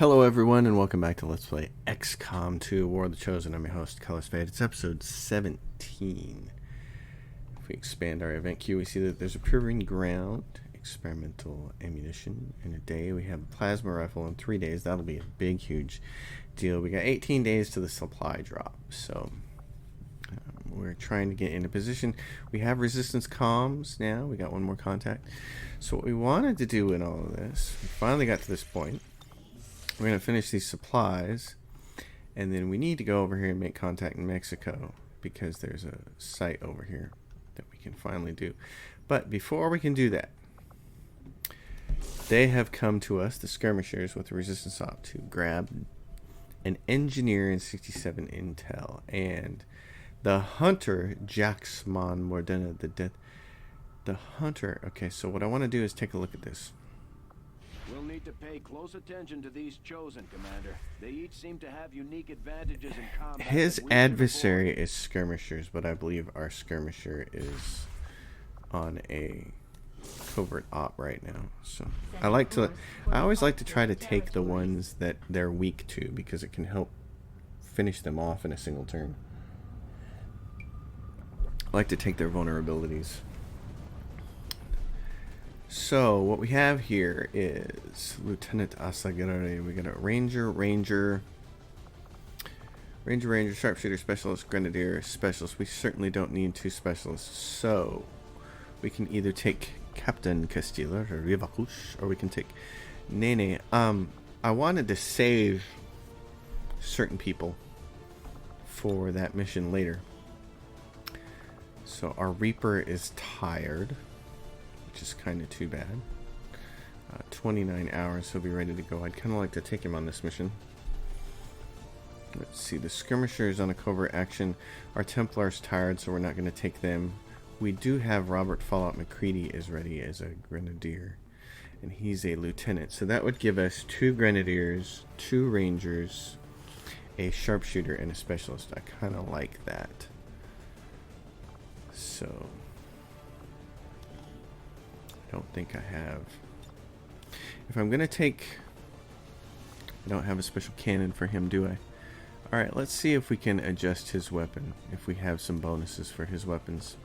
Hello everyone and welcome back to Let's Play XCOM 2 War of the Chosen. I'm your host, Colors Fade. It's episode 17. If we expand our event queue, we see that there's a proving ground, experimental ammunition in a day. We have a plasma rifle in 3 days. That'll be a big, huge deal. We got 18 days to the supply drop, so we're trying to get into position. We have resistance comms now. We got one more contact. So what we wanted to do in all of this, we finally got to this point. We're going to finish these supplies, and then we need to go over here and make contact in Mexico, because there's a site over here that we can finally do. But before we can do that, they have come to us, the skirmishers with the resistance op, to grab an engineer in 67 intel, and the hunter, Jaxmon Mordena, the hunter. Okay, so what I want to do is take a look at this. We'll need to pay close attention to these chosen, Commander. They each seem to have unique advantages in combat. His adversary is skirmishers, but I believe our skirmisher is on a covert op right now. So I always like to try to take the ones that they're weak to, because it can help finish them off in a single turn. I like to take their vulnerabilities. So what we have here is Lieutenant Asagare. We got a Ranger, Sharpshooter, Specialist, Grenadier, Specialist. We certainly don't need 2 specialists, so we can either take Captain Castilla or Rivacush, or we can take Nene. I wanted to save certain people for that mission later. So our Reaper is tired, which is kind of too bad. 29 hours, he'll be ready to go. I'd kind of like to take him on this mission. Let's see, the skirmishers on a covert action. Our Templar's tired, so we're not going to take them. We do have Robert Fallout McCready is ready as a Grenadier, and he's a Lieutenant. So that would give us 2 Grenadiers, 2 Rangers, a Sharpshooter, and a Specialist. I kind of like that. So I don't think I have. If I'm gonna take, I don't have a special cannon for him, do I? Alright, let's see if we can adjust his weapon, if we have some bonuses for his weapons.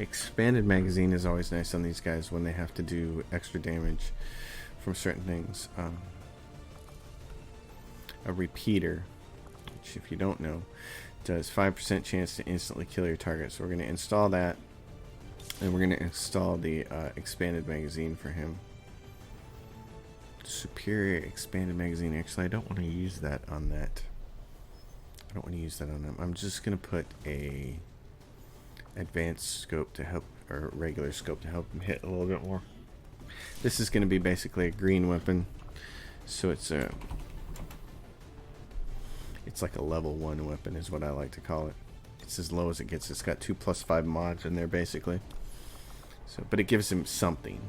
Expanded magazine is always nice on these guys when they have to do extra damage from certain things. A repeater, which if you don't know, does 5% chance to instantly kill your target. So we're going to install that, and we're going to install the expanded magazine for him. Superior expanded magazine. Actually, I don't want to use that on that. I don't want to use that on them. I'm just going to put a advanced scope to help, or regular scope to help him hit a little bit more. This is going to be basically a green weapon, so it's like a level 1 weapon is what I like to call it. It's as low as it gets. It's got 2+5 mods in there basically. So, but it gives him something.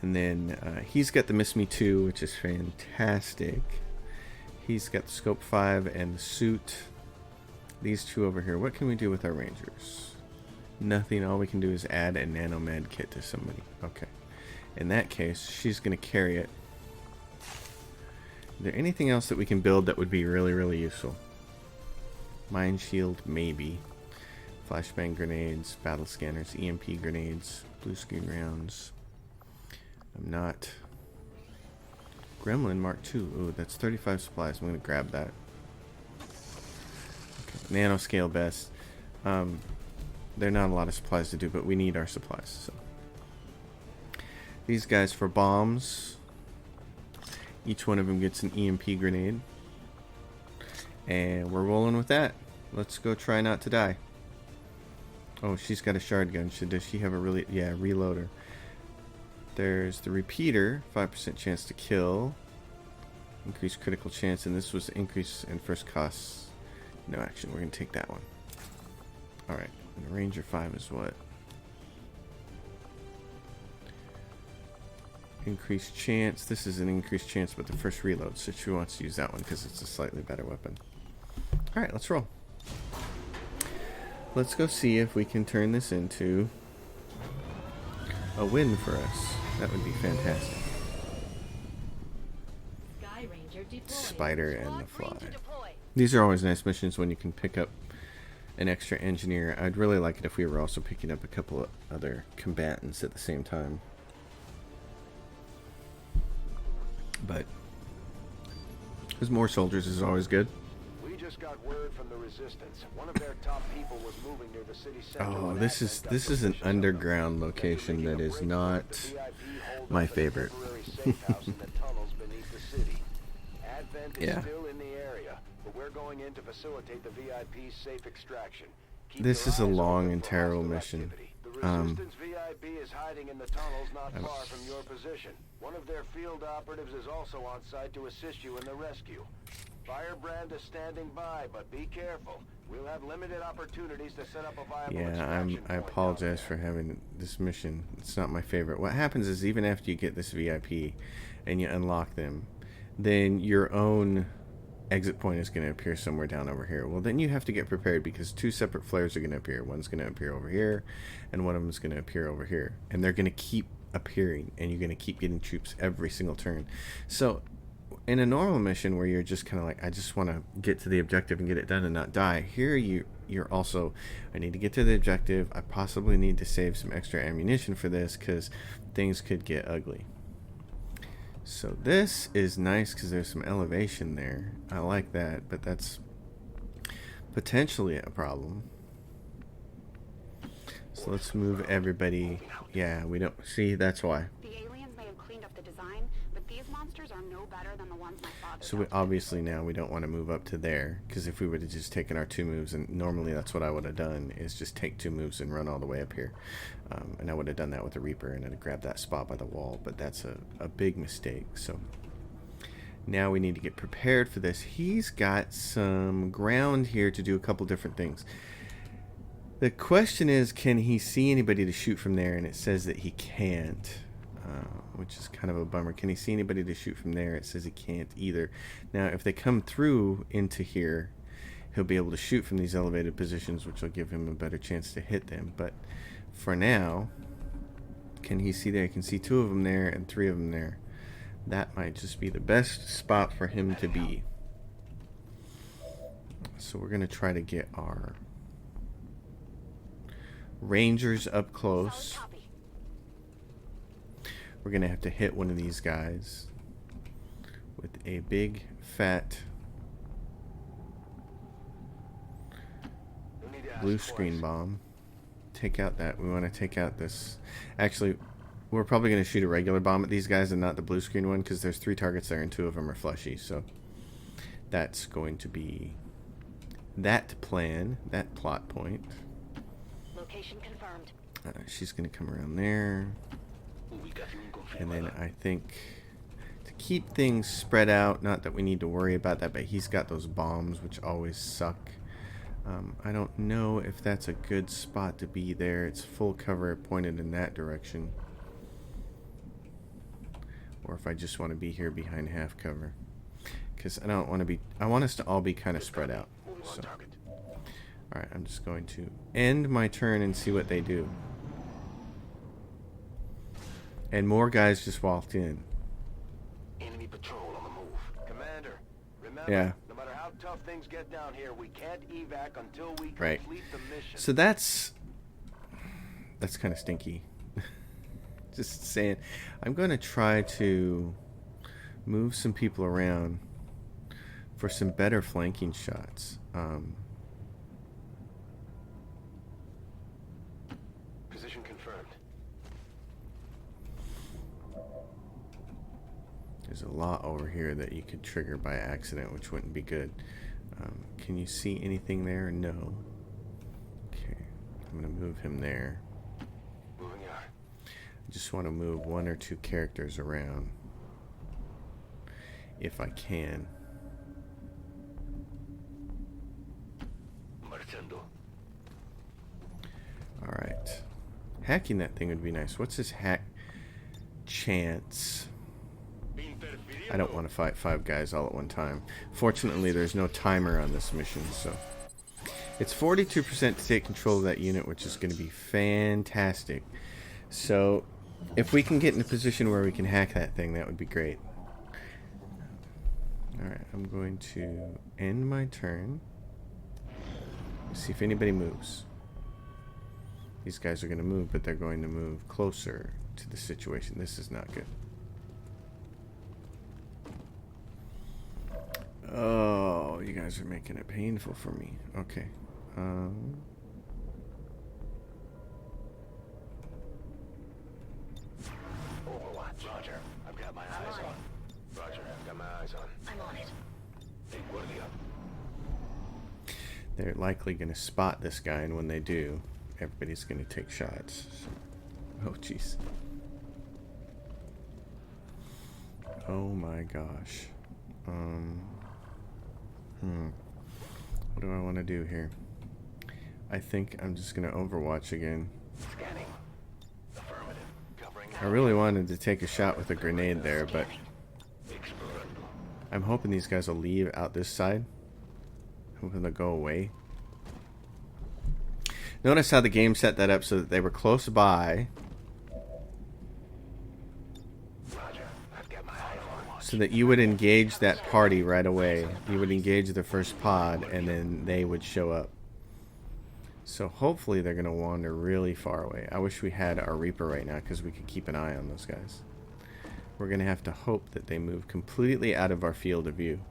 And then he's got the Miss Me 2, which is fantastic. He's got the Scope 5 and the suit. These 2 over here. What can we do with our Rangers? Nothing. All we can do is add a nanomed kit to somebody. Okay. In that case, she's going to carry it. Is there anything else that we can build that would be really, really useful? Mine shield, maybe. Flashbang grenades, battle scanners, EMP grenades, blue screen rounds. I'm not. Gremlin Mark II. Ooh, that's 35 supplies. I'm going to grab that. Okay. Nanoscale best. There are not a lot of supplies to do, but we need our supplies. So these guys for bombs. Each one of them gets an EMP grenade. And we're rolling with that. Let's go try not to die. Oh, she's got a shard gun. Does she have a really... Yeah, reloader. There's the repeater. 5% chance to kill. Increased critical chance. And this was increase in first costs. No action. We're going to take that one. Alright. And the Ranger 5 is what? Increased chance. This is an increased chance, but the first reload, so she wants to use that one because it's a slightly better weapon. Alright, let's roll. Let's go see if we can turn this into a win for us. That would be fantastic. Sky Ranger deployed. Spider and the Fly. Ranger deployed. These are always nice missions when you can pick up an extra engineer. I'd really like it if we were also picking up a couple of other combatants at the same time. But there's more soldiers is always good. We just got word from the Resistance. One of their top people was moving near the city center. Oh, this is an underground location that is not my favorite. Yeah. Still in the area, but we're going in to facilitate the VIP's safe extraction. This is a long and terrible mission. The Resistance VIP is hiding in the tunnels not far from your position. One of their field operatives is also on site to assist you in the rescue. Firebrand is standing by, but be careful. We'll have limited opportunities to set up a viable extraction I point apologize down for there. having this mission. It's not my favorite. What happens is even after you get this VIP and you unlock them, then your own exit point is going to appear somewhere down over here. Well, then you have to get prepared because two separate flares are going to appear. One's going to appear over here, and one of them is going to appear over here. And they're going to keep appearing, and you're going to keep getting troops every single turn. So in a normal mission where you're just kind of like, I just want to get to the objective and get it done and not die, here you're also, I need to get to the objective. I possibly need to save some extra ammunition for this because things could get ugly. So this is nice because there's some elevation there. I like that, but that's potentially a problem. So let's move everybody. Yeah, we don't see, that's why. The aliens may have cleaned up the design, but these monsters are no better than the ones my father So built. obviously now we don't want to move up to there, because if we would have just taken our 2 moves, and normally that's what I would have done, is just take 2 moves and run all the way up here. And I would have done that with the Reaper, and I'd have grabbed that spot by the wall, but that's a big mistake. So now we need to get prepared for this. He's got some ground here to do a couple different things. The question is, can he see anybody to shoot from there? And it says that he can't, which is kind of a bummer. Can he see anybody to shoot from there? It says he can't either. Now, if they come through into here, he'll be able to shoot from these elevated positions, which will give him a better chance to hit them. But for now, can he see there? He can see 2 of them there and 3 of them there. That might just be the best spot for him to be. So we're going to try to get our Rangers up close. Solid copy. We're going to have to hit one of these guys with a big fat blue screen bomb. Take out that. We want to take out this. Actually, we're probably going to shoot a regular bomb at these guys and not the blue screen one because there's 3 targets there and 2 of them are fleshy. So that's going to be that plan, that plot point. Location confirmed. She's going to come around there. And then I think to keep things spread out, not that we need to worry about that, but he's got those bombs, which always suck. I don't know if that's a good spot to be there. It's full cover pointed in that direction. Or if I just want to be here behind half cover. Because I don't want to be... I want us to all be kind of spread out. So. Alright, I'm just going to end my turn and see what they do. And more guys just walked in. Enemy patrol on the move. Commander, remember, Yeah. no matter how tough things get down here, we can't evac until we Right. complete the mission. So that's kind of stinky. Just saying. I'm going to try to move some people around for some better flanking shots. Position confirmed. There's a lot over here that you could trigger by accident, which wouldn't be good. Can you see anything there? No. Okay. I'm going to move him there. Moving yard. I just want to move 1 or 2 characters around. If I can. Marchando. Alright. Hacking that thing would be nice. What's his hack chance? I don't want to fight 5 guys all at one time. Fortunately, there's no timer on this mission, so... It's 42% to take control of that unit, which is going to be fantastic. So, If we can get in a position where we can hack that thing, that would be great. Alright, I'm going to end my turn. See if anybody moves. These guys are going to move, but they're going to move closer to the situation. This is not good. Oh, you guys are making it painful for me. Okay. Overwatch. Roger. I've got my eyes on. Roger. I've got my eyes on. I'm on it. Hey, Guardia. They're likely going to spot this guy, and when they do, everybody's going to take shots. Oh, jeez. Oh my gosh. What do I want to do here? I think I'm just going to Overwatch again. Scanning. Affirmative. Covering. I really wanted to take a shot with a grenade there, but Explorando. I'm hoping these guys will leave out this side. I'm hoping they'll go away. Notice how the game set that up so that they were close by, Roger. I've got my eyes on. so that you would engage that party right away. You would engage the first pod, and then they would show up. So hopefully they're going to wander really far away. I wish we had our Reaper right now, because we could keep an eye on those guys. We're going to have to hope that they move completely out of our field of view.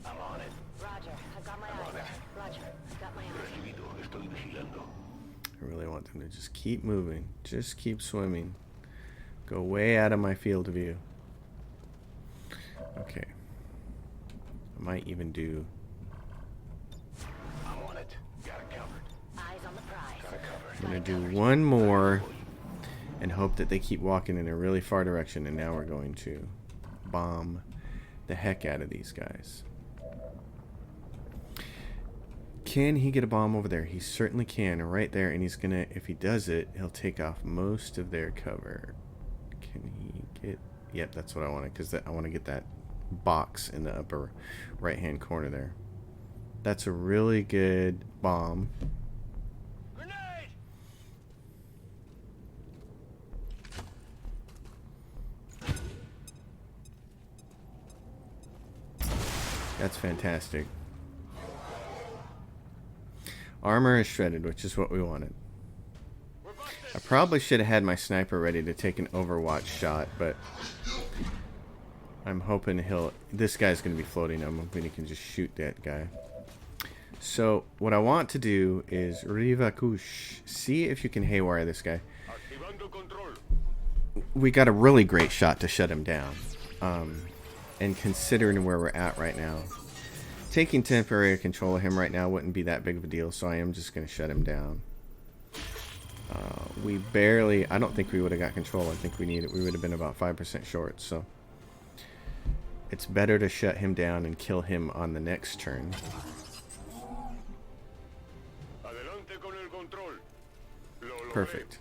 I'm on it. Roger. I've got my eyes. Roger. I've got my eyes. Recibido. Estoy vigilando. I really want them to just keep moving. Just keep swimming. Go way out of my field of view. Okay. I might even do... I'm on it. Got it covered. Eyes on the prize. Got it covered. I'm going to do one more and hope that they keep walking in a really far direction. And now we're going to bomb the heck out of these guys. Can he get a bomb over there? He certainly can, right there. And he's going to, if he does it, he'll take off most of their cover. Can he get... Yep, that's what I wanted, because I want to get that box in the upper right-hand corner there. That's a really good bomb. Grenade! That's fantastic. Armor is shredded, which is what we wanted. I probably should have had my sniper ready to take an Overwatch shot, but I'm hoping this guy's going to be floating. I'm hoping he can just shoot that guy. So what I want to do is Rivakush. See if you can haywire this guy. Activando control. We got a really great shot to shut him down. And considering where we're at right now, taking temporary control of him right now wouldn't be that big of a deal, so I am just going to shut him down. We barely... I don't think we would have got control. I think we would have been about 5% short, so... It's better to shut him down and kill him on the next turn. Adelante con el control. Lo logré. Perfect.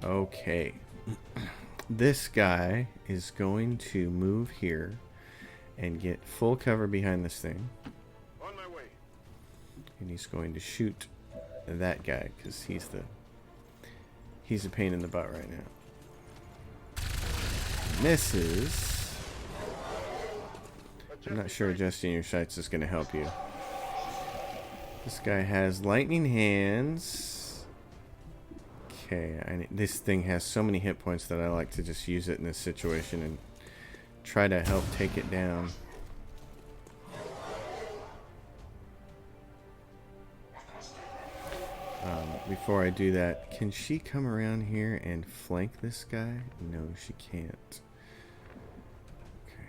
Okay. This guy is going to move here and get full cover behind this thing. On my way. And he's going to shoot that guy because he's a pain in the butt right now. Misses. I'm not sure adjusting your sights is going to help you. This guy has lightning hands. Okay, this thing has so many hit points that I like to just use it in this situation and try to help take it down. Before I do that, can she come around here and flank this guy? No, she can't. Okay.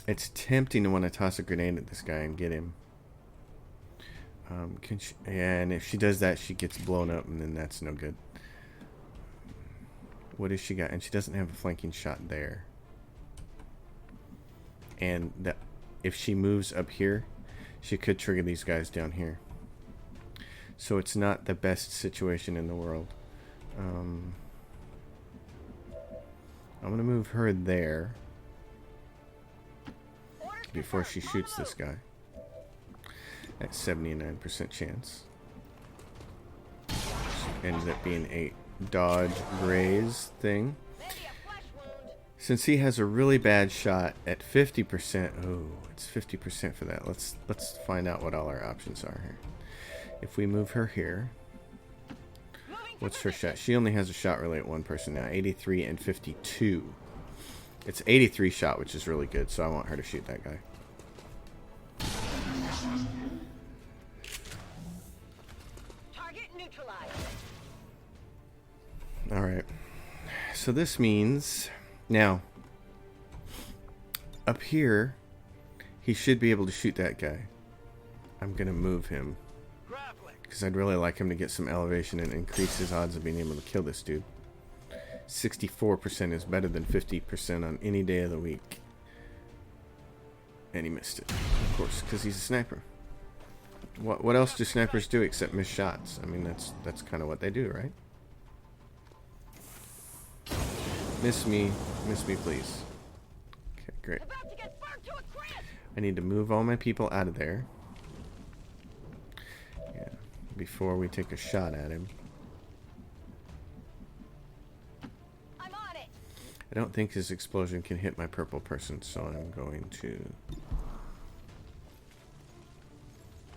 It's tempting to want to toss a grenade at this guy and get him. Can she? Yeah, and if she does that, she gets blown up, and then that's no good. What has she got? And she doesn't have a flanking shot there. And if she moves up here, she could trigger these guys down here. So it's not the best situation in the world. I'm going to move her there. before she shoots this guy. At 79% chance. Ends up being a dodge graze thing. Since he has a really bad shot at 50%, oh, it's 50% for that. Let's find out what all our options are here. If we move her here, what's her shot? She only has a shot really at one person now, 83 and 52. It's 83 shot, which is really good, so I want her to shoot that guy. Target neutralized. All right. So this means now up here he should be able to shoot that guy. I'm gonna move him because I'd really like him to get some elevation and increase his odds of being able to kill this dude. 64% is better than 50% on any day of the week. And he missed it, of course, because he's a sniper. What else do snipers do except miss shots? I mean, that's kind of what they do, right? Miss me, please. Okay, great. I need to move all my people out of there. Yeah, before we take a shot at him. I'm on it. I don't think his explosion can hit my purple person, so I'm going to...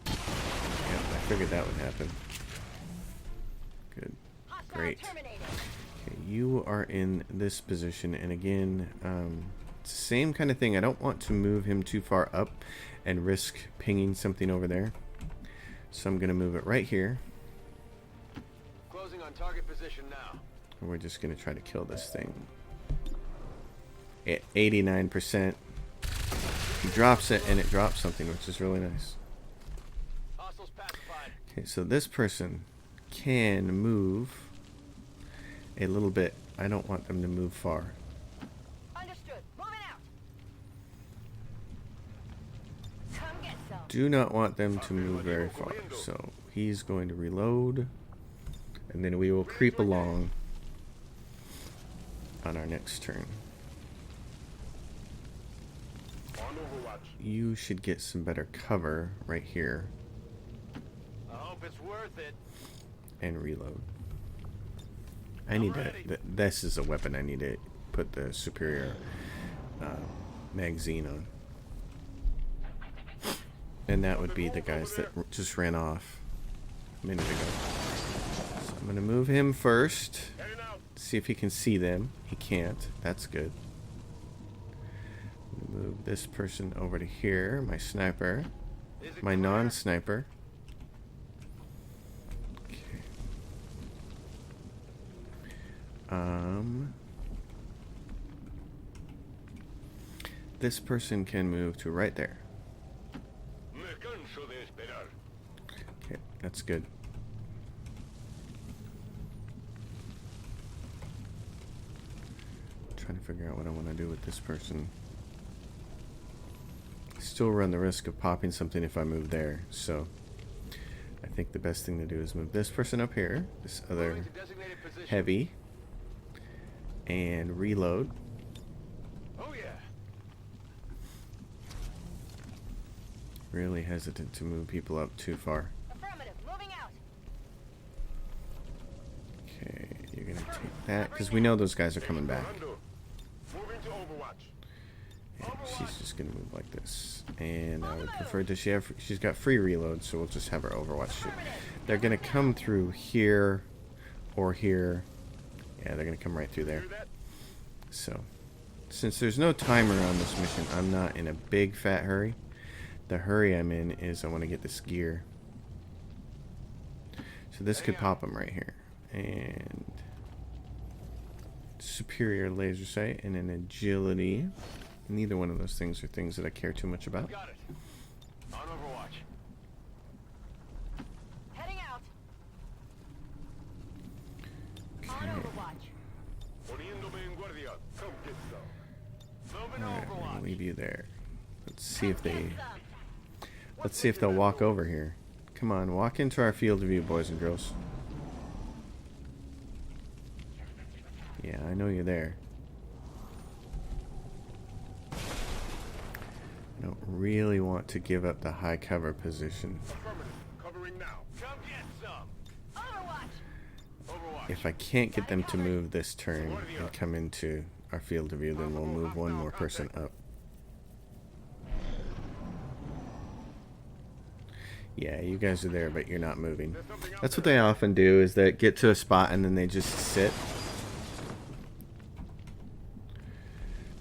Yeah, I figured that would happen. Good. Great. Okay, you are in this position, and again, it's the same kind of thing. I don't want to move him too far up and risk pinging something over there. So I'm going to move it right here. Closing on target position now. And we're just going to try to kill this thing. At 89%. He drops it, and it drops something, which is really nice. Hostiles pacified. Okay, so this person can move a little bit. I don't want them to move far. Understood. Moving out. Come get some. Do not want them to move very far. So he's going to reload, and then we will creep along on our next turn. You should get some better cover right here I hope it's worth it. and reload. I need to. This is a weapon I need to put the superior magazine on. And that would be the guys that just ran off a minute ago. So I'm going to move him first. See if he can see them. He can't. That's good. Move this person over to here. My sniper. My non-sniper. Okay. This person can move to right there. Okay, that's good. Trying to figure out what I want to do with this person. Still run the risk of popping something if I move there, so I think the best thing to do is move this person up here, this other heavy, and reload. Oh yeah. Really hesitant to move people up too far. Affirmative. Moving out. Okay, you're gonna take that because we know those guys are coming back. Moving to Overwatch. Yeah, she's just gonna move like this, and I would prefer to she's got free reload, so we'll just have her Overwatch shoot. They're gonna come through here or here. Yeah, they're gonna come right through there. So since there's no timer on this mission, I'm not in a big fat hurry. The hurry I'm in is I want to get this gear. So this could pop them right here, and superior laser sight and an agility. Neither one of those things are things that I care too much about. Got it. On Overwatch. Heading out. On Okay. Overwatch. Poniéndome en guardia. Come get some. Moving Alright, I'm Overwatch. gonna leave you there. Let's see if they'll walk over here. Come on, walk into our field of view, boys and girls. Yeah, I know you're there. I don't really want to give up the high cover position. Affirmative. Covering now. Come get some. Overwatch. If I can't get them to move this turn and come into our field of view, then we'll move one more person up. Yeah, you guys are there, but you're not moving. That's what they often do, is they get to a spot and then they just sit.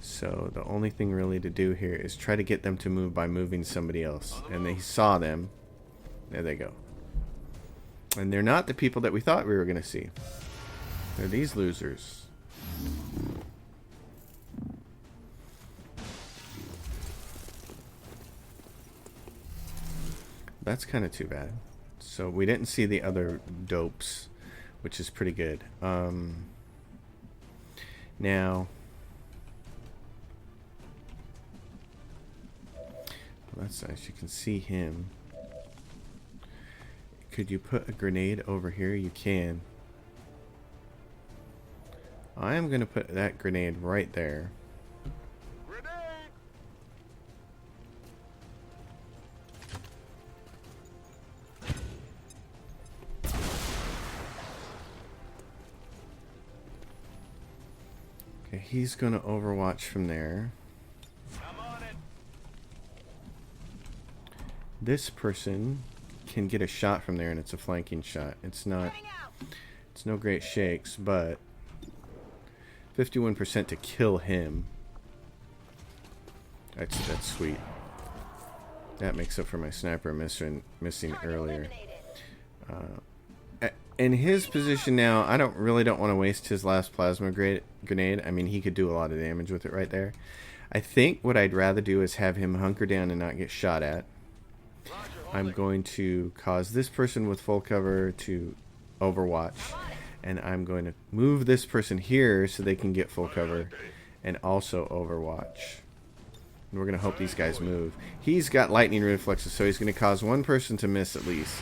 So the only thing really to do here is try to get them to move by moving somebody else. And they saw them. There they go. And they're not the people that we thought we were going to see. They're these losers. That's kind of too bad. So we didn't see the other dopes, which is pretty good. Now, that's nice. You can see him. Could you put a grenade over here? You can. I am going to put that grenade right there. Okay, he's going to overwatch from there. I'm on it. This person can get a shot from there, and it's a flanking shot. It's no great shakes, but 51% to kill him. That's sweet. That makes up for my sniper missing earlier. In his position now, I don't want to waste his last plasma grenade. I mean, he could do a lot of damage with it right there. I think what I'd rather do is have him hunker down and not get shot at. I'm going to cause this person with full cover to overwatch. And I'm going to move this person here so they can get full cover and also overwatch. And we're going to hope these guys move. He's got lightning reflexes, so he's going to cause one person to miss at least.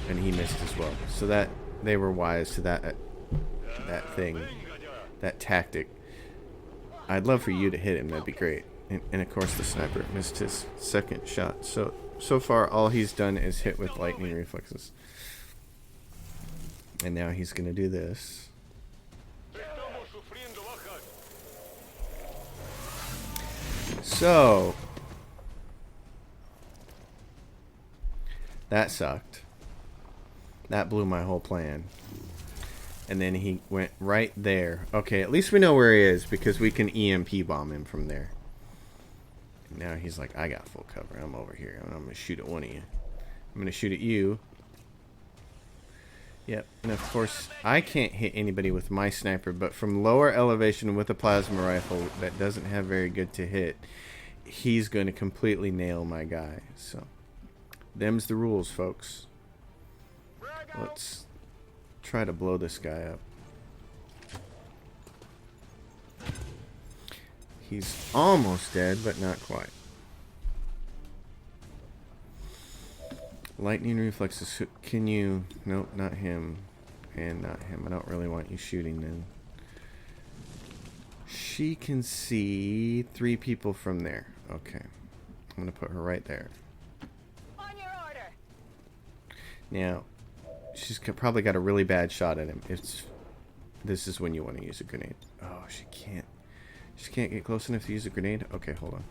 And he missed as well. So that they were wise to that thing, that tactic. I'd love for you to hit him. That'd be great. And of course the sniper missed his second shot. So far all he's done is hit with lightning reflexes. And now he's going to do this. So that sucked. That blew my whole plan. And then he went right there. Okay, at least we know where he is because we can EMP bomb him from there. And now he's like, I got full cover. I'm over here. I'm going to shoot at one of you. I'm going to shoot at you. Yep, and of course, I can't hit anybody with my sniper, but from lower elevation with a plasma rifle that doesn't have very good to hit, he's going to completely nail my guy. So, them's the rules, folks. Let's try to blow this guy up. He's almost dead, but not quite. Lightning reflexes. Can you... Nope, not him. And not him. I don't really want you shooting then. She can see 3 people from there. Okay. I'm going to put her right there. On your order. Now, she's probably got a really bad shot at him. This is when you want to use a grenade. Oh, she can't. She can't get close enough to use a grenade? Okay, hold on.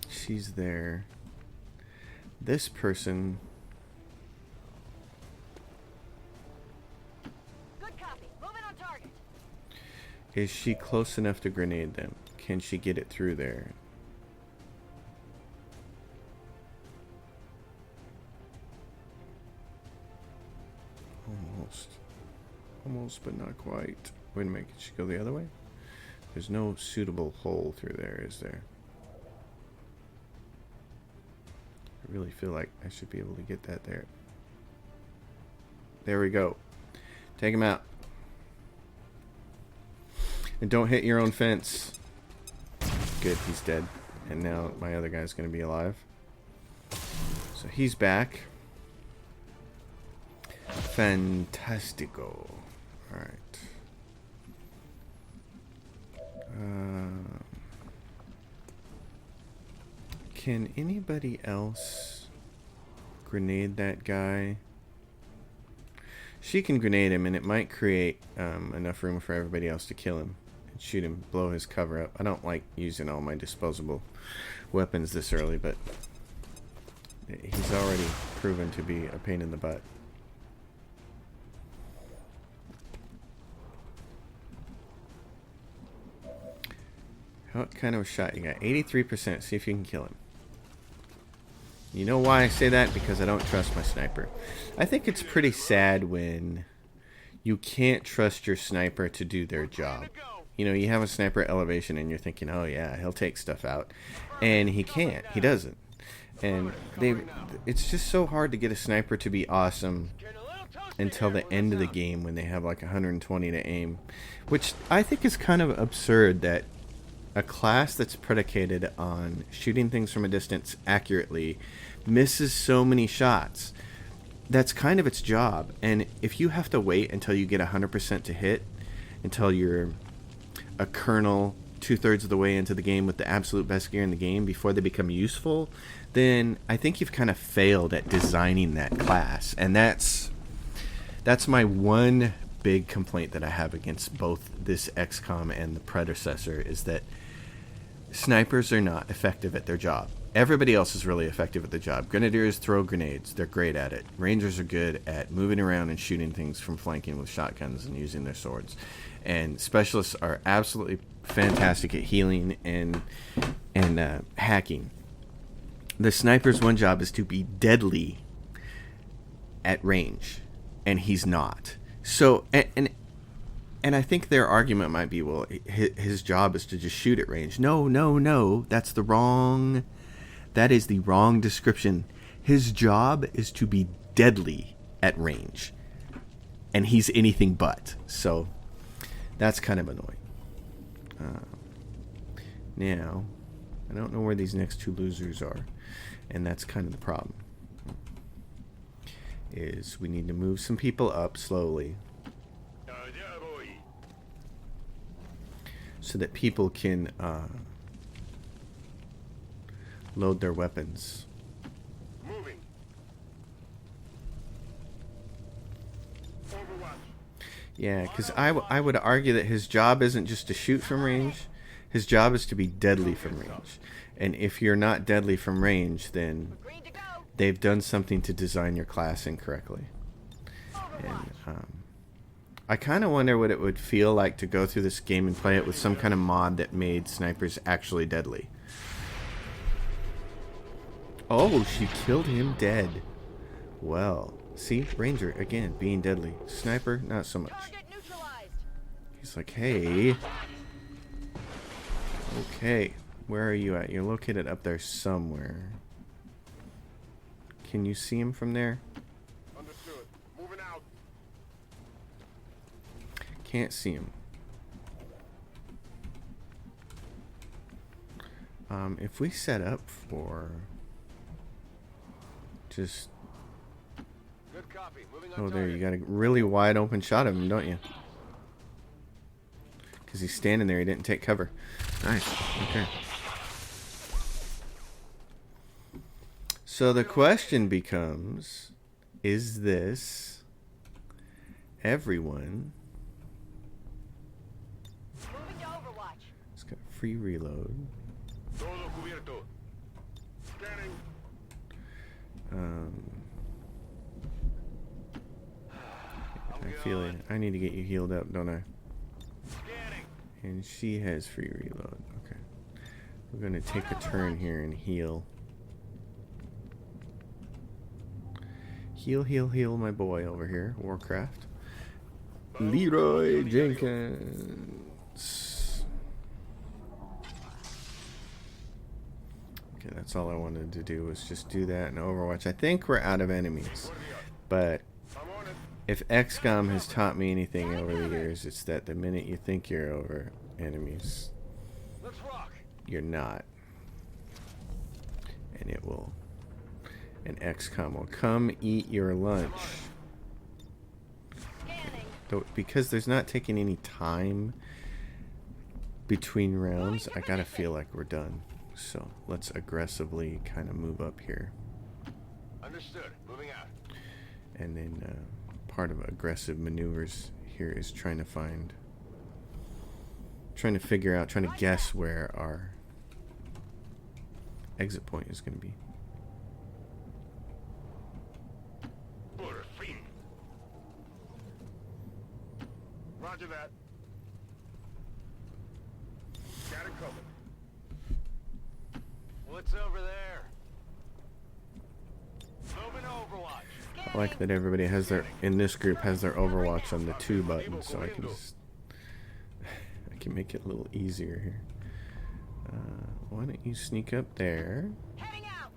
She's there. This person... Good copy. Moving on target. Is she close enough to grenade them? Can she get it through there? Almost. Almost, but not quite. Wait a minute, can she go the other way? There's no suitable hole through there, is there? I really feel like I should be able to get that there. There we go. Take him out. And don't hit your own fence. Good, he's dead. And now my other guy's going to be alive. So he's back. Fantastico. Alright. Can anybody else grenade that guy? She can grenade him, and it might create enough room for everybody else to kill him and shoot him, blow his cover up. I don't like using all my disposable weapons this early, but he's already proven to be a pain in the butt. What kind of a shot you got? 83%. See if you can kill him. You know why I say that? Because I don't trust my sniper. I think it's pretty sad when you can't trust your sniper to do their job. You know, you have a sniper at elevation and you're thinking, oh yeah, he'll take stuff out. And he can't. He doesn't. And it's just so hard to get a sniper to be awesome until the end of the game when they have like 120 to aim. Which I think is kind of absurd that a class that's predicated on shooting things from a distance accurately misses so many shots. That's kind of its job. And if you have to wait until you get 100% to hit, until you're a colonel 2/3 of the way into the game with the absolute best gear in the game before they become useful, then I think you've kind of failed at designing that class. And that's my one big complaint that I have against both this XCOM and the predecessor, is that snipers are not effective at their job. Everybody else is really effective at the job. Grenadiers throw grenades. They're great at it. Rangers are good at moving around and shooting things from flanking with shotguns and using their swords. And specialists are absolutely fantastic at healing and hacking. The sniper's one job is to be deadly at range, and he's not. So, and I think their argument might be, well, his job is to just shoot at range. No. That is the wrong description. His job is to be deadly at range. And he's anything but. So, that's kind of annoying. Now, I don't know where these next two losers are. And that's kind of the problem. Is we need to move some people up slowly, so that people can load their weapons. Moving. Yeah, because I would argue that his job isn't just to shoot from range. His job is to be deadly from range. And if you're not deadly from range, then they've done something to design your class incorrectly. And I kind of wonder what it would feel like to go through this game and play it with some kind of mod that made snipers actually deadly. Oh, she killed him dead. Well, see, Ranger, again, being deadly. Sniper, not so much. He's like, hey. Okay, where are you at? You're located up there somewhere. Can you see him from there? Understood. Moving out. Can't see him. If we set up for just... Good copy. Moving on. Oh, there, you got a really wide open shot of him, don't you? Because he's standing there, he didn't take cover. Nice. Okay. So the question becomes, is this everyone? Moving to Overwatch. It's got free reload. Todo cubierto. Scanning. I feel it. I need to get you healed up, don't I? Scanning. And she has free reload. Okay. We're going to take a turn here and heal. Heal, my boy over here. Warcraft. Leroy Jenkins. Okay, that's all I wanted to do was just do that in Overwatch. I think we're out of enemies. But if XCOM has taught me anything over the years, it's that the minute you think you're over enemies, Let's rock. you're not. And it will... And XCOM will come eat your lunch. Though, because there's not taking any time between rounds, I gotta feel like we're done. So let's aggressively kind of move up here. Understood. Moving out. And then part of aggressive maneuvers here is trying to figure out, trying to guess where our exit point is going to be. Roger that. Got it covered. What's over there? Moving to Overwatch. I like that everybody has their, in this group, has their Overwatch on the 2 button, so I can just, I can make it a little easier here. Why don't you sneak up there? Heading out.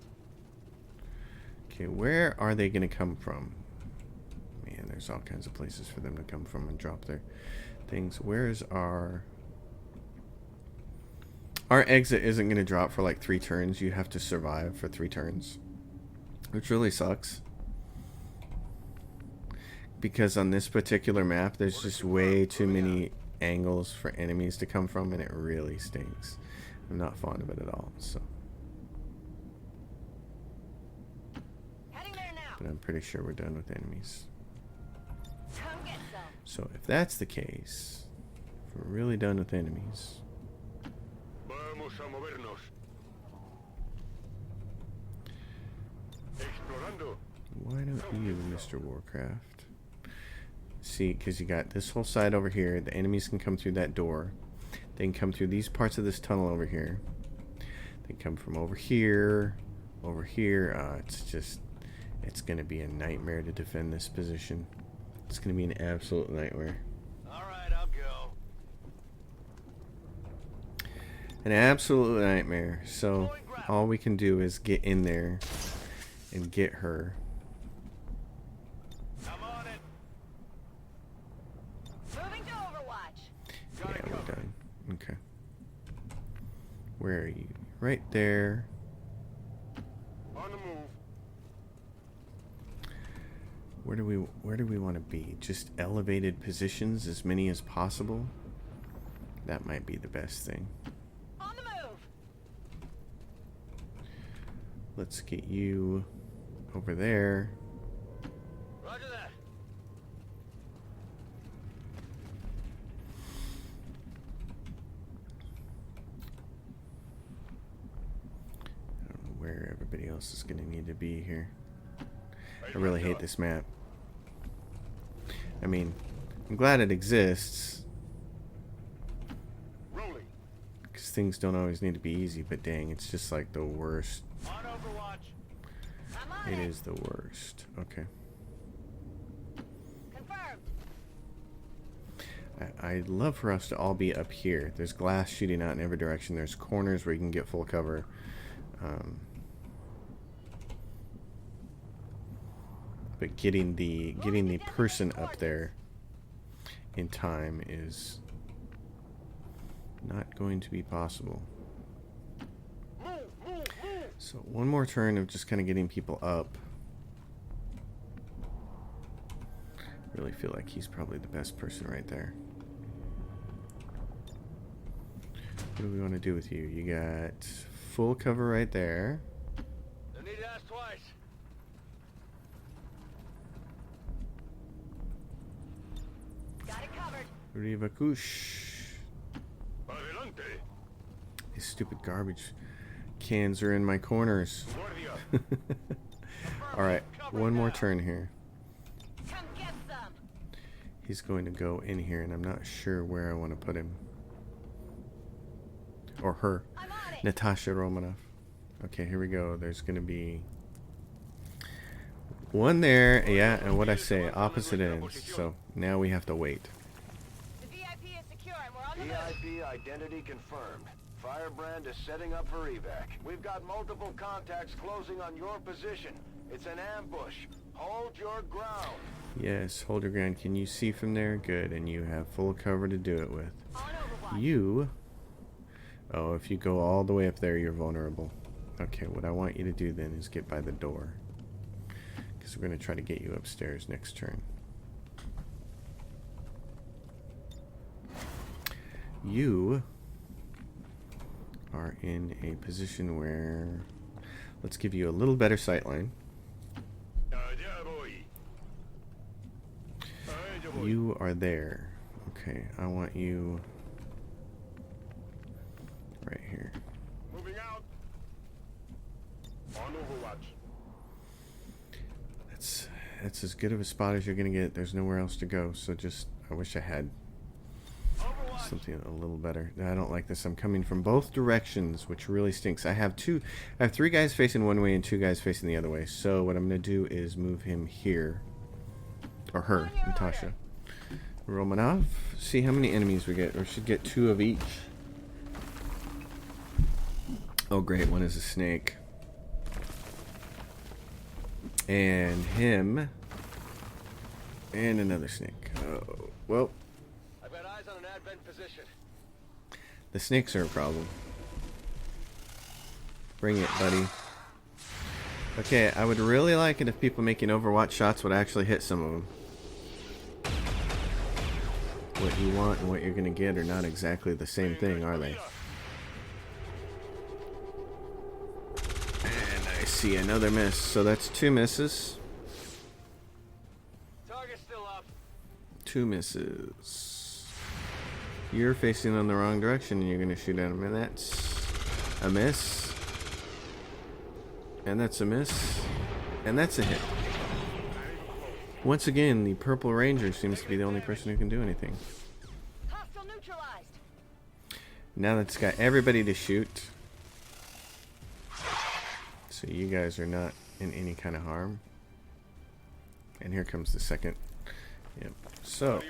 Okay, where are they going to come from? Man, there's all kinds of places for them to come from and drop their things. Where is our exit? Isn't going to drop for like 3 turns. You have to survive for 3 turns, which really sucks. Because on this particular map, there's just way too many angles for enemies to come from, and it really stinks. I'm not fond of it at all. So, Heading there now. but I'm pretty sure we're done with enemies. Come get some. So if that's the case, if we're really done with enemies, Vamos a movernos. Explorando. why don't you, Mr. Warcraft? See, because you got this whole side over here. The enemies can come through that door. They can come through these parts of this tunnel over here. They come from over here, over here. It's going to be a nightmare to defend this position. It's going to be an absolute nightmare. All right, I'll go. An absolute nightmare. So all we can do is get in there and get her. I'm on it. Moving to Overwatch. Yeah, we're done. Okay. Where are you? Right there. On the move. Where do we want to be? Just elevated positions, as many as possible. That might be the best thing. On the move. Let's get you over there. Roger that. I don't know where everybody else is going to need to be here. I really hate this map. I mean, I'm glad it exists, Rolling. because things don't always need to be easy, but dang, it's just like the worst. On Overwatch. I'm on It it. is the worst. Okay. Confirmed. I'd love for us to all be up here. There's glass shooting out in every direction. There's corners where you can get full cover. But getting the person up there in time is not going to be possible. Move, move, move. So one more turn of just kind of getting people up. Really feel like he's probably the best person right there. What do we want to do with you? You got full cover right there. No need to ask twice. Got it covered. Rivakush. Adelante. These stupid garbage cans are in my corners. Guardia. Alright, one more turn here. Come get some. He's going to go in here, and I'm not sure where I want to put him. Or her. I'm on it. Natasha Romanoff. Okay, here we go. There's going to be one there. Yeah, and what I say, opposite ends. So now we have to wait. The VIP is secure and we're on the move. VIP identity confirmed. Firebrand is setting up for evac. We've got multiple contacts closing on your position. It's an ambush. Hold your ground. Yes, hold your ground. Can you see from there? Good, and you have full cover to do it with. On Overwatch. You... Oh, if you go all the way up there, you're vulnerable. Okay, what I want you to do then is get by the door. Because we're going to try to get you upstairs next turn. You are in a position where, let's give you a little better sight line. You are there. Okay, I want you right here. Moving out. On Overwatch. That's as good of a spot as you're gonna get. There's nowhere else to go, so just, I wish I had something a little better. I don't like this. I'm coming from both directions, which really stinks. I have 3 guys facing one way and 2 guys facing the other way. So what I'm gonna do is move him here, or her, Natasha. Romanov, see how many enemies we get, or should get 2 of each. Oh great, one is a snake. And him. And another snake. Oh, well. I've got eyes on an advent position. The snakes are a problem. Bring it, buddy. Okay, I would really like it if people making Overwatch shots would actually hit some of them. What you want and what you're going to get are not exactly the same thing, are they? And I see another miss. So that's 2 misses. Target's still up. 2 misses. You're facing on the wrong direction and you're going to shoot at him. And that's a miss. And that's a miss. And that's a hit. Once again, the Purple Ranger seems to be the only person who can do anything. Hostile neutralized. Now that it's got everybody to shoot, so you guys are not in any kind of harm. And here comes the second. Yep. So,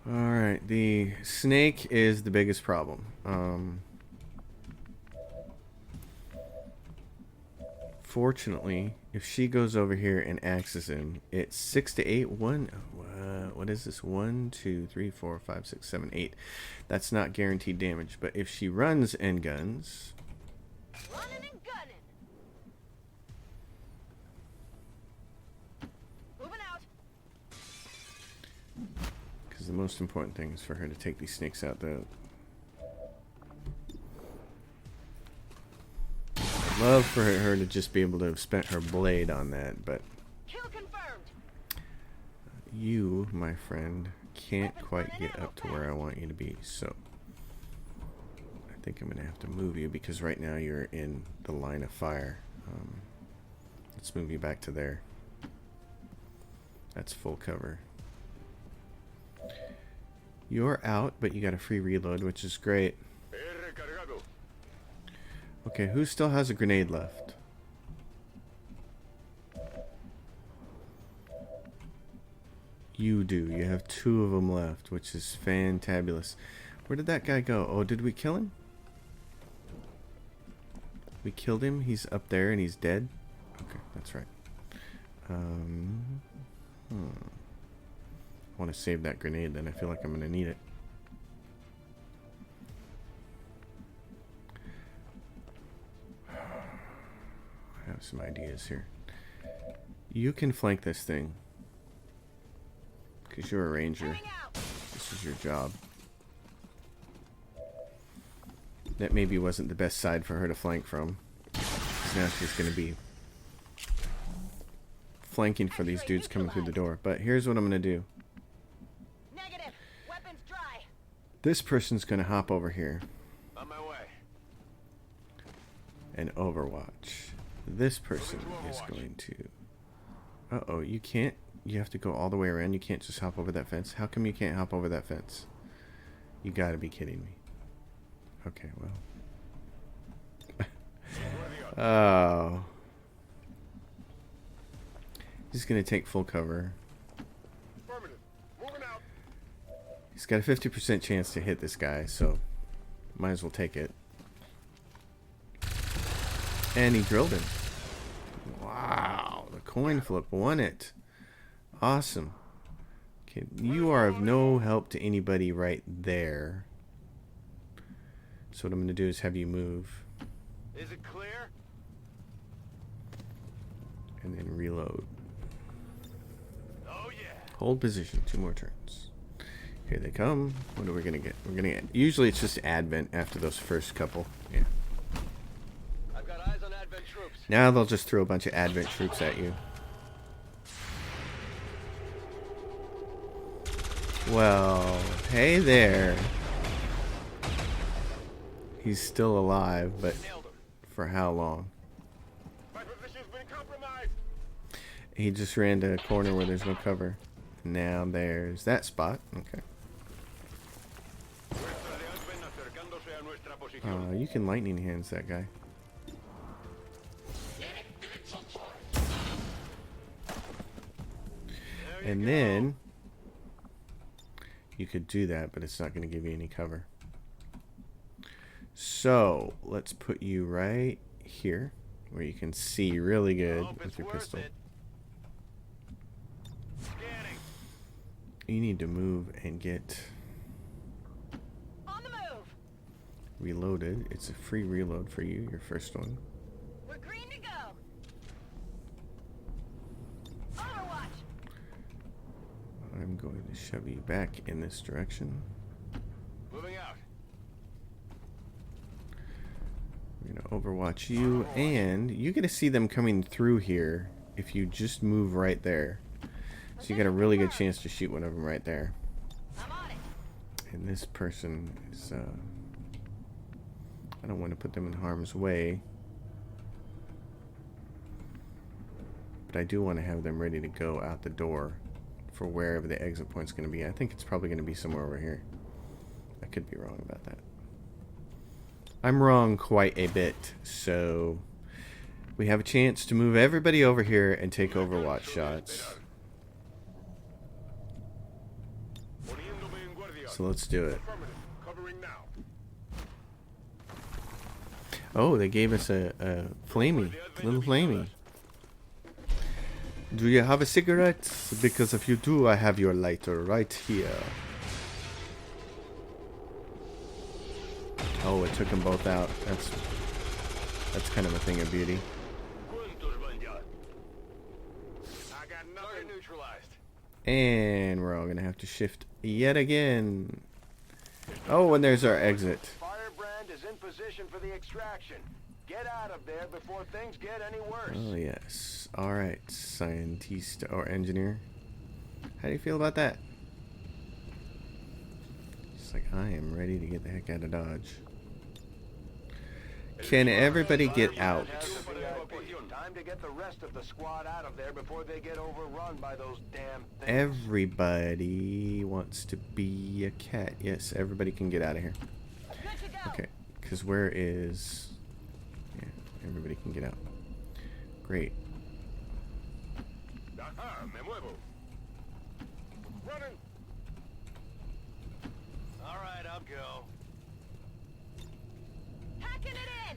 alright, the snake is the biggest problem. Fortunately, if she goes over here and axes him, it's 6 to 8. What is this? 1, 2, 3, 4, 5, 6, 7, 8. That's not guaranteed damage. But if she runs and guns, Running and gunning. Moving out. because the most important thing is for her to take these snakes out. I'd love for her to just be able to have spent her blade on that, but Kill confirmed. you, my friend, can't quite get up to where I want you to be. So I think I'm going to have to move you because right now you're in the line of fire. Let's move you back to there. That's full cover. You're out, but you got a free reload, which is great. Okay, who still has a grenade left? You do. You have 2 of them left, which is fantabulous. Where did that guy go? Oh, did we kill him? We killed him. He's up there and he's dead. Okay, that's right. I want to save that grenade then. I feel like I'm going to need it. I have some ideas here. You can flank this thing. Because you're a ranger. Heading out. This is your job. That maybe wasn't the best side for her to flank from. 'Cause now she's going to be flanking for these dudes coming through the door. But here's what I'm going to do. Negative. Weapons dry. This person's going to hop over here On my way. and overwatch. This person is going to... Uh-oh, you can't... You have to go all the way around. You can't just hop over that fence. How come you can't hop over that fence? You gotta be kidding me. Okay, well. Oh. He's gonna take full cover. Moving out. He's got a 50% chance to hit this guy, so might as well take it. And he drilled him. Wow, the coin flip won it. Awesome. Okay, you are of no help to anybody right there. So what I'm going to do is have you move. Is it clear? And then reload. Oh yeah. Hold position. 2 more turns. Here they come. What are we gonna get? We're gonna get. Usually it's just Advent after those first couple. Yeah. I've got eyes on Advent troops. Now they'll just throw a bunch of Advent troops at you. Well, hey there. He's still alive, but for how long? My position's been compromised. He just ran to a corner where there's no cover. Now there's that spot. Okay. You can lightning hands that guy. And then you could do that, but it's not going to give you any cover. So let's put you right here where you can see really good with your pistol. You need to move and get On the move. reloaded. It's a free reload for you, your first one. We're green to go. Overwatch. I'm going to shove you back in this direction. Moving out. We're going to overwatch you, and you get to see them coming through here if you just move right there. So you got a really good chance to shoot one of them right there. I'm on it. And this person is, I don't want to put them in harm's way. But I do want to have them ready to go out the door for wherever the exit point's going to be. I think it's probably going to be somewhere over here. I could be wrong about that. I'm wrong quite a bit, so we have a chance to move everybody over here and take Overwatch shots. So let's do it. Oh, they gave us a flamey, little flamey. Do you have a cigarette? Because if you do, I have your lighter right here. Oh, it took them both out. That's kind of a thing of beauty. And we're all gonna have to shift yet again. Oh, and there's our exit. Firebrand is in position for the extraction. Get out of there before things get any worse. Oh yes. All right, scientist or engineer. How do you feel about that? It's like I am ready to get the heck out of Dodge. Can everybody get out? Time to get the rest of the squad out of there before they get overrun by those damn things. Everybody wants to be a cat. Yes, everybody can get out of here. Good to go. Okay, because where is... Yeah, everybody can get out. Great. Running. All right, I'll go. Packing it in.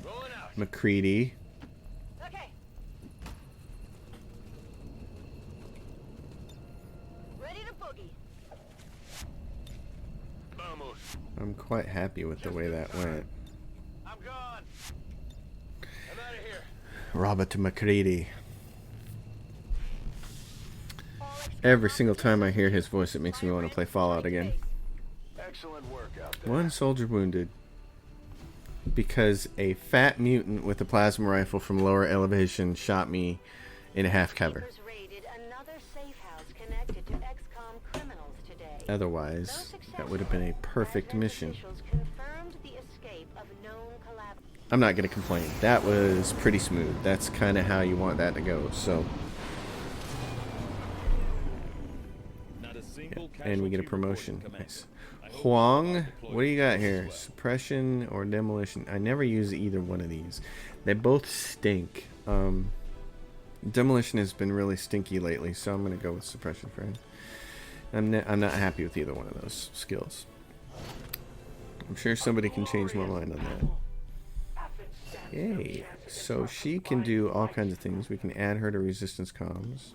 Rolling out. McCready. Okay. Ready to boogie. Vamos. I'm quite happy with the way that went. I'm gone. I'm out of here. Robert McCready. Every single time I hear his voice, it makes me want to play Fallout again. Excellent work out there. One soldier wounded because a fat mutant with a plasma rifle from lower elevation shot me in a half cover. Keepers raided another safe house connected to XCOM criminals today. Otherwise, that would have been a perfect mission. Officials confirmed the escape of known collaborators. I'm not going to complain. That was pretty smooth. That's kind of how you want that to go. So, yeah. And we get a promotion. Nice. Huang, what do you got here? Suppression or demolition? I never use either one of these. They both stink. Demolition has been really stinky lately, so I'm going to go with suppression for him. I'm not happy with either one of those skills. I'm sure somebody can change my mind on that. Yay. So she can do all kinds of things. We can add her to resistance comms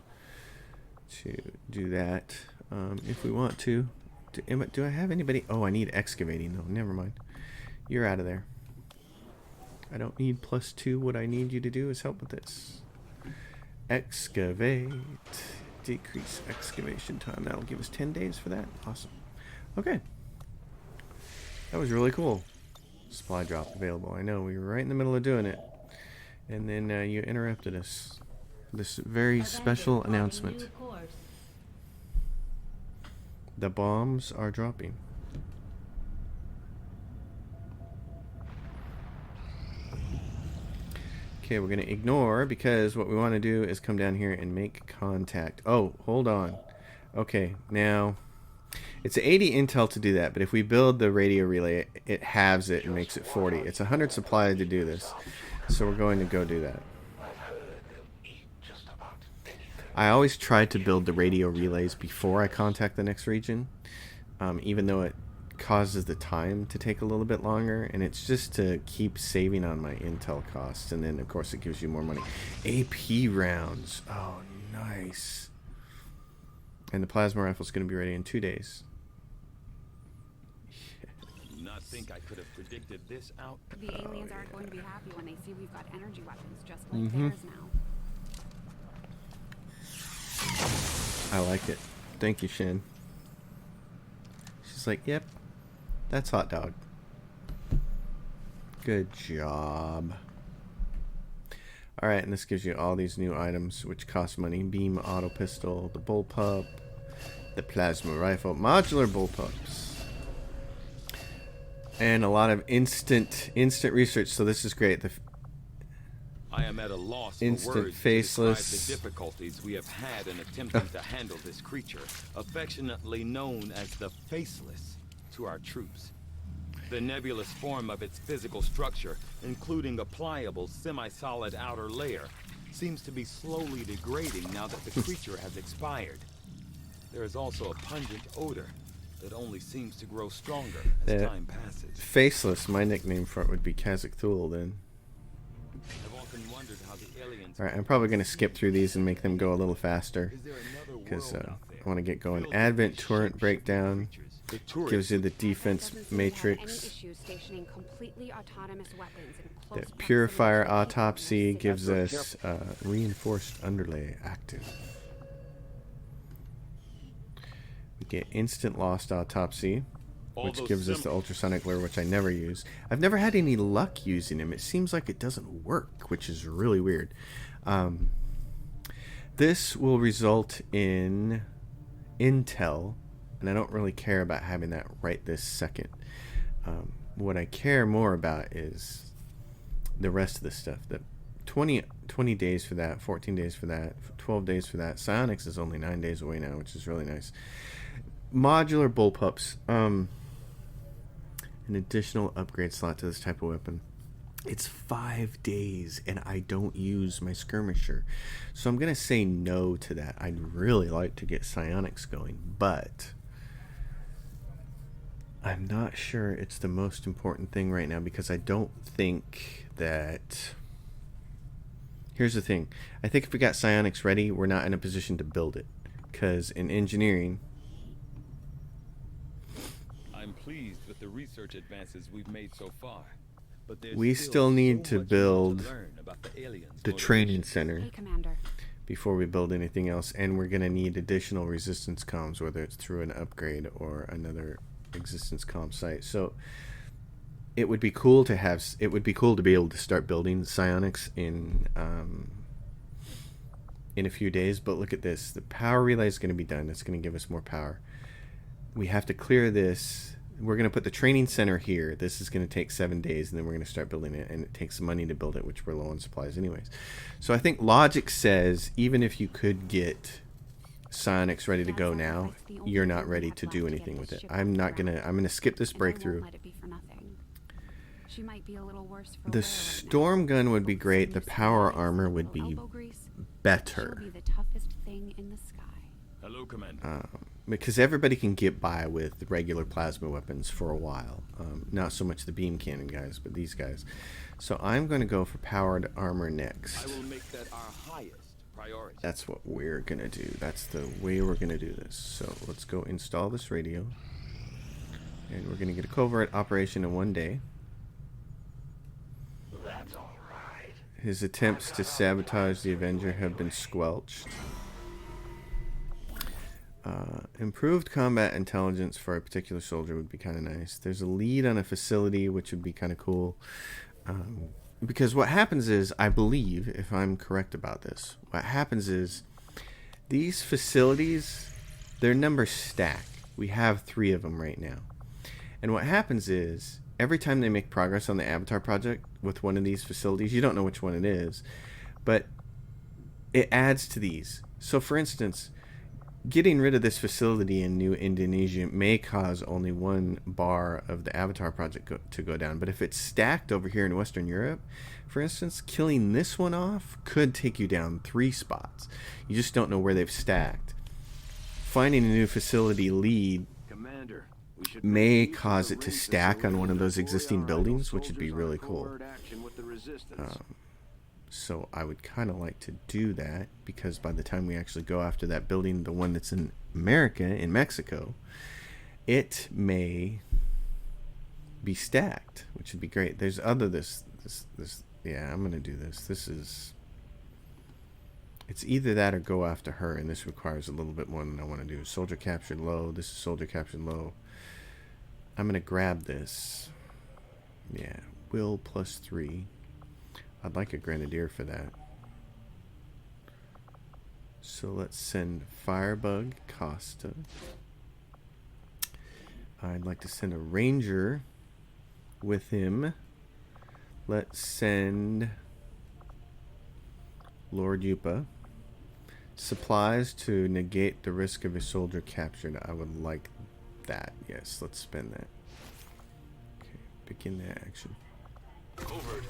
to do that if we want to. Do I have anybody? Oh, I need excavating though. Never mind. You're out of there. I don't need +2. What I need you to do is help with this. Excavate. Decrease excavation time. That'll give us 10 days for that. Awesome. Okay. That was really cool. Supply drop available. I know, we were right in the middle of doing it. And then you interrupted us. This very special announcement. The bombs are dropping. Okay, we're going to ignore because what we want to do is come down here and make contact. Oh, hold on. Okay, now it's 80 intel to do that, but if we build the radio relay, it halves it and makes it 40. It's 100 supply to do this, so we're going to go do that. I always try to build the radio relays before I contact the next region, even though it causes the time to take a little bit longer, and it's just to keep saving on my intel costs, and then of course it gives you more money. AP rounds. Oh, nice. And the plasma rifle is going to be ready in 2 days. Do not think I could have predicted this out. The aliens aren't going to be happy when they see we've got energy weapons just like theirs now. I like it. Thank you, Shin. She's like, yep, that's hot dog. Good job. Alright, and this gives you all these new items which cost money. Beam auto pistol, the bullpup, the plasma rifle, modular bullpups. And a lot of instant research, so this is great. I am at a loss for Instant words faceless. to describe the difficulties we have had in attempting to handle this creature, affectionately known as the Faceless, to our troops. The nebulous form of its physical structure, including a pliable, semi-solid outer layer, seems to be slowly degrading now that the creature has expired. There is also a pungent odor that only seems to grow stronger as time passes. Faceless, my nickname for it would be Kazakh Thule then. Alright, I'm probably going to skip through these and make them go a little faster, because I want to get going. Advent Turret Breakdown gives you the defense matrix. The Purifier Autopsy gives us reinforced underlay active. We get Instant Lost Autopsy, which gives us the ultrasonic lure, which I never use. I've never had any luck using him. It seems like it doesn't work, which is really weird. This will result in intel, and I don't really care about having that right this second. What I care more about is the rest of the stuff. The 20 days for that, 14 days for that, 12 days for that. Psionics is only 9 days away now, which is really nice. Modular bullpups. An additional upgrade slot to this type of weapon. It's 5 days, and I don't use my skirmisher. So I'm going to say no to that. I'd really like to get psionics going, but I'm not sure it's the most important thing right now, because I don't think that... Here's the thing. I think if we got psionics ready, we're not in a position to build it. Because in engineering... I'm pleased with the research advances we've made so far. But we still need to build the training center before we build anything else, and we're going to need additional resistance comms, whether it's through an upgrade or another existence comm site. So it would be cool to have. It would be cool to be able to start building psionics in a few days. But look at this: the power relay is going to be done. It's going to give us more power. We have to clear this. We're going to put the training center here. This is going to take 7 days, and then we're going to start building it, and it takes money to build it, which we're low on supplies anyways. So I think logic says even if you could get psionics ready to go now, you're not ready to do anything with it. I'm going to skip this breakthrough. The storm gun would be great. The power armor would be better. Hello, Commander. Because everybody can get by with regular plasma weapons for a while. Not so much the beam cannon guys, but these guys. So I'm going to go for powered armor next. I will make that our highest priority. That's what we're going to do. That's the way we're going to do this. So let's go install this radio. And we're going to get a covert operation in 1 day. That's all right. His attempts to sabotage the Avenger have been squelched. Improved combat intelligence for a particular soldier would be kind of nice. There's a lead on a facility, which would be kind of cool. Because what happens is, I believe, if I'm correct about this, what happens is these facilities, their numbers stack. We have 3 of them right now. And what happens is, every time they make progress on the Avatar project with one of these facilities, you don't know which one it is, but it adds to these. So for instance, getting rid of this facility in New Indonesia may cause only 1 bar of the Avatar project to go down. But if it's stacked over here in Western Europe, for instance, killing this one off could take you down 3 spots. You just don't know where they've stacked. Finding a new facility lead Commander, we should may proceed to cause the it to ring stack on one of those facility to existing deploy our buildings, which would be soldiers really on cool. covert action with the resistance. So I would kind of like to do that, because by the time we actually go after that building, the one that's in America, in Mexico, it may be stacked, which would be great. There's this, yeah, I'm going to do this. It's either that or go after her, and this requires a little bit more than I want to do. Soldier captured low. This is soldier captured low. I'm going to grab this. Yeah, will +3. I'd like a grenadier for that. So let's send Firebug Costa. I'd like to send a ranger with him. Let's send Lord Yupa. Supplies to negate the risk of a soldier captured. I would like that. Yes, let's spend that. Okay, begin that action.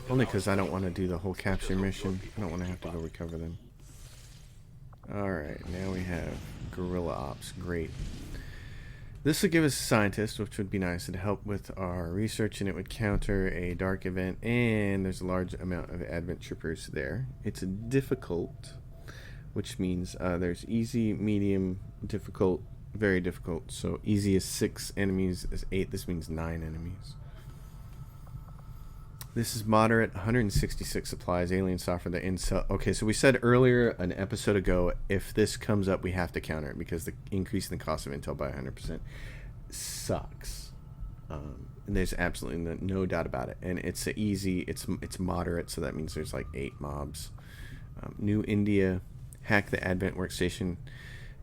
Only because I don't want to do the whole capture mission. I don't want to have to go recover them. Alright, now we have guerrilla ops. Great. This would give us a scientist, which would be nice. It'd help with our research, and it would counter a dark event. And there's a large amount of advent troopers there. It's a difficult, which means there's easy, medium, difficult, very difficult. So easy is 6 enemies, is 8. This means 9 enemies. This is moderate, 166 supplies, alien software, the incel. Okay, so we said earlier, an episode ago, if this comes up, we have to counter it, because the increase in the cost of intel by 100% sucks. And there's absolutely no doubt about it. And it's easy, it's moderate, so that means there's like 8 mobs. New India, hack the Advent workstation.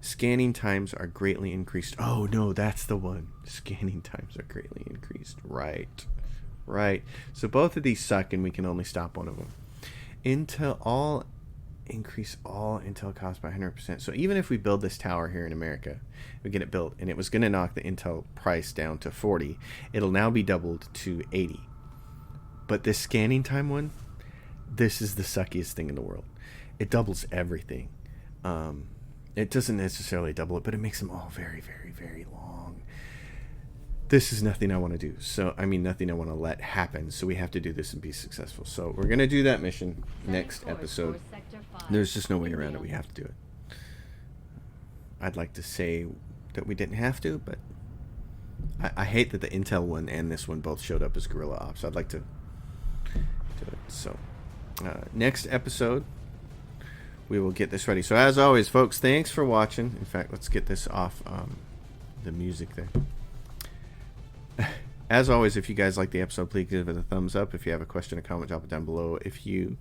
Scanning times are greatly increased. Oh no, that's the one. Scanning times are greatly increased. Right. So both of these suck, and we can only stop one of them. Increase all intel costs by 100%. So even if we build this tower here in America, we get it built, and it was going to knock the intel price down to 40, it'll now be doubled to 80. But this scanning time one, this is the suckiest thing in the world. It doubles everything. It doesn't necessarily double it, but it makes them all very, very, very long. This is nothing I want to do. So, I mean, nothing I want to let happen. So we have to do this and be successful. So we're going to do that mission next episode. There's just no way around it. We have to do it. I'd like to say that we didn't have to, but I hate that the Intel one and this one both showed up as guerrilla ops. I'd like to do it. So next episode, we will get this ready. So as always, folks, thanks for watching. In fact, let's get this off the music there. As always, if you guys like the episode, please give it a thumbs up. If you have a question or comment, drop it down below. If you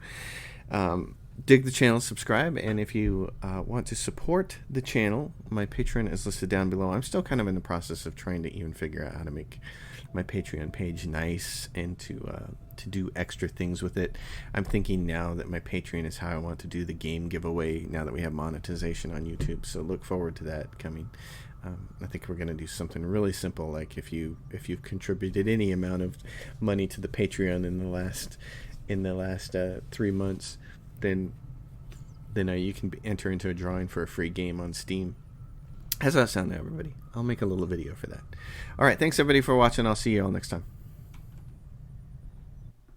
dig the channel, subscribe. And if you want to support the channel, my Patreon is listed down below. I'm still kind of in the process of trying to even figure out how to make my Patreon page nice and to do extra things with it. I'm thinking now that my Patreon is how I want to do the game giveaway now that we have monetization on YouTube. So look forward to that coming. I think we're going to do something really simple, like if you've contributed any amount of money to the Patreon in the last 3 months, then you can enter into a drawing for a free game on Steam. How's that sound, everybody? I'll make a little video for that. All right, thanks everybody for watching. I'll see you all next time.